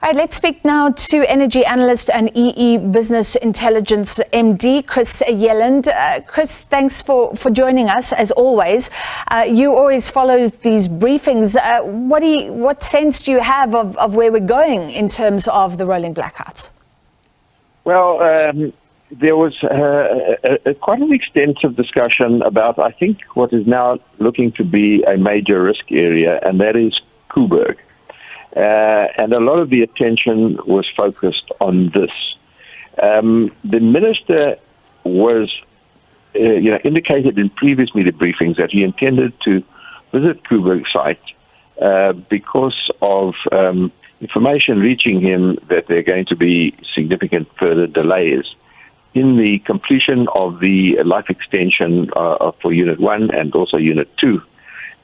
All right, let's speak now to energy analyst and EE Business Intelligence MD, Chris Yelland. Chris, thanks for joining us, as always. You always follow these briefings. What sense do you have of where we're going in terms of the rolling blackouts? Well, there was quite an extensive discussion about, I think, what is now looking to be a major risk area, and that is Koeberg. And a lot of the attention was focused on this. The minister was, indicated in previous media briefings that he intended to visit Koeberg site because of information reaching him that there are going to be significant further delays in the completion of the life extension for Unit 1 and also Unit 2.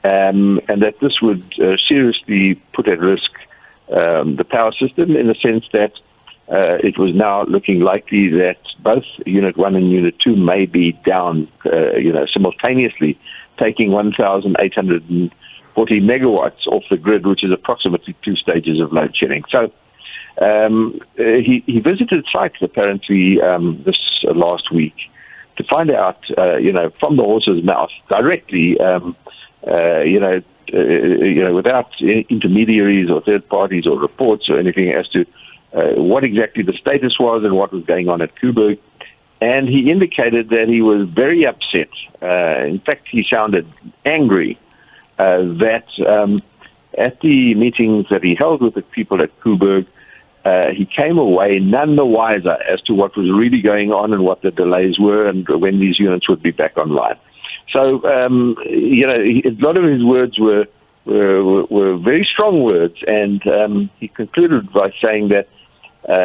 And that this would seriously put at risk the power system, in the sense that it was now looking likely that both Unit 1 and Unit 2 may be down, simultaneously, taking 1,840 megawatts off the grid, which is approximately 2 stages of load shedding. So he visited sites apparently this last week to find out, from the horse's mouth directly, without intermediaries or third parties or reports or anything, as to what exactly the status was and what was going on at Koeberg. And he indicated that he was very upset. In fact, he sounded angry that at the meetings that he held with the people at Koeberg, he came away none the wiser as to what was really going on and what the delays were and when these units would be back online. So, a lot of his words were very strong words, and he concluded by saying that,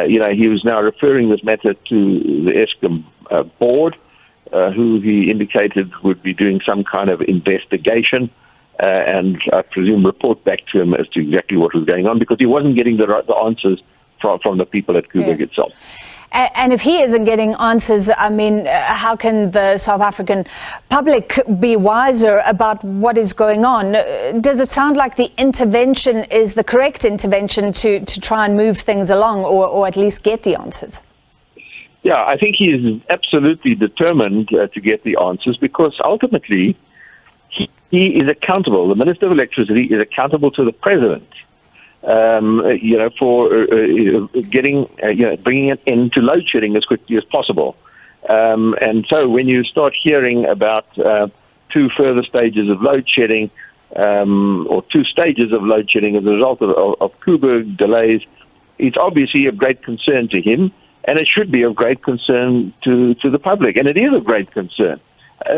he was now referring this matter to the ESCOM board, who he indicated would be doing some kind of investigation, and I presume report back to him as to exactly what was going on, because he wasn't getting the answers from the people at Koeberg itself. And if he isn't getting answers, I mean, how can the South African public be wiser about what is going on? Does it sound like the intervention is the correct intervention to try and move things along, or at least get the answers? Yeah, I think he is absolutely determined to get the answers, because ultimately he is accountable. The Minister of Electricity is accountable to the President. For bringing an end to load shedding as quickly as possible. And so when you start hearing about 2 further stages of load shedding, or 2 stages of load shedding as a result of Koeberg delays, it's obviously of great concern to him, and it should be of great concern to the public, and it is of great concern.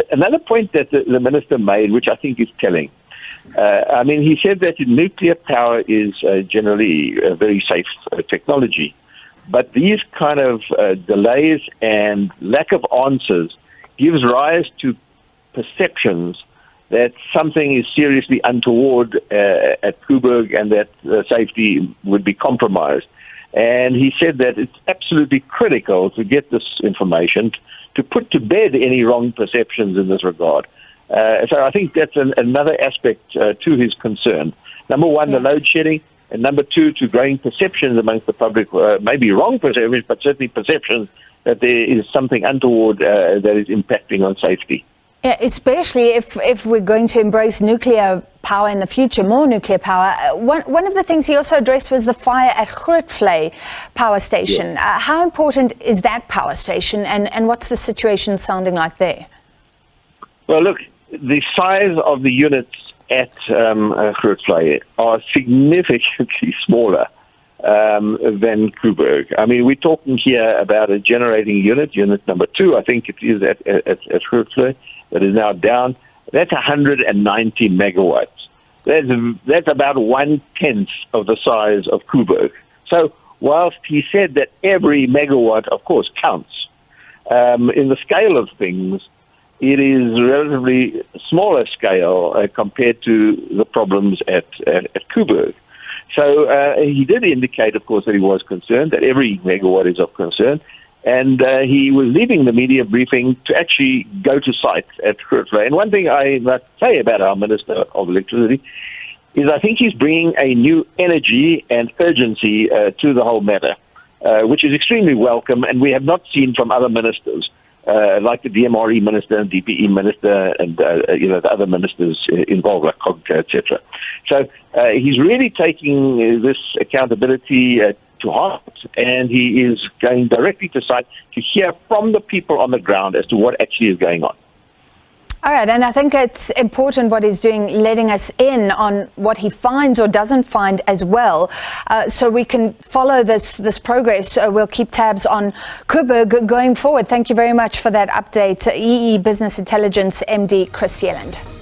Another point that the minister made, which I think is telling, he said that nuclear power is generally a very safe technology, but these kind of delays and lack of answers gives rise to perceptions that something is seriously untoward at Koeberg, and that safety would be compromised. And he said that it's absolutely critical to get this information to put to bed any wrong perceptions in this regard. So I think that's another aspect to his concern. Number one, the load shedding, and number 2, to growing perceptions amongst the public, maybe wrong perceptions, but certainly perceptions that there is something untoward that is impacting on safety. Yeah, especially if we're going to embrace nuclear power in the future, more nuclear power. One of the things he also addressed was the fire at Grootvlei power station. Yeah. How important is that power station, and what's the situation sounding like there? Well, look, the size of the units at Grootvlei are significantly smaller than Koeberg. I mean, we're talking here about a generating unit number 2, I think it is at Grootvlei, that is now down. That's 190 megawatts. That's about 1/10 of the size of Koeberg. So whilst he said that every megawatt, of course, counts, in the scale of things, it is relatively smaller scale compared to the problems at Koeberg. So he did indicate, of course, that he was concerned, that every megawatt is of concern. And he was leaving the media briefing to actually go to site at Grootvlei. And one thing I must say about our Minister of Electricity, is I think he's bringing a new energy and urgency to the whole matter, which is extremely welcome, and we have not seen from other ministers, like the DMRE minister and DPE minister and the other ministers involved, like Koeberg, etc. So he's really taking this accountability to heart, and he is going directly to site to hear from the people on the ground as to what actually is going on. All right, and I think it's important what he's doing, letting us in on what he finds or doesn't find as well, so we can follow this progress. We'll keep tabs on Koeberg going forward. Thank you very much for that update, EE Business Intelligence MD Chris Yelland.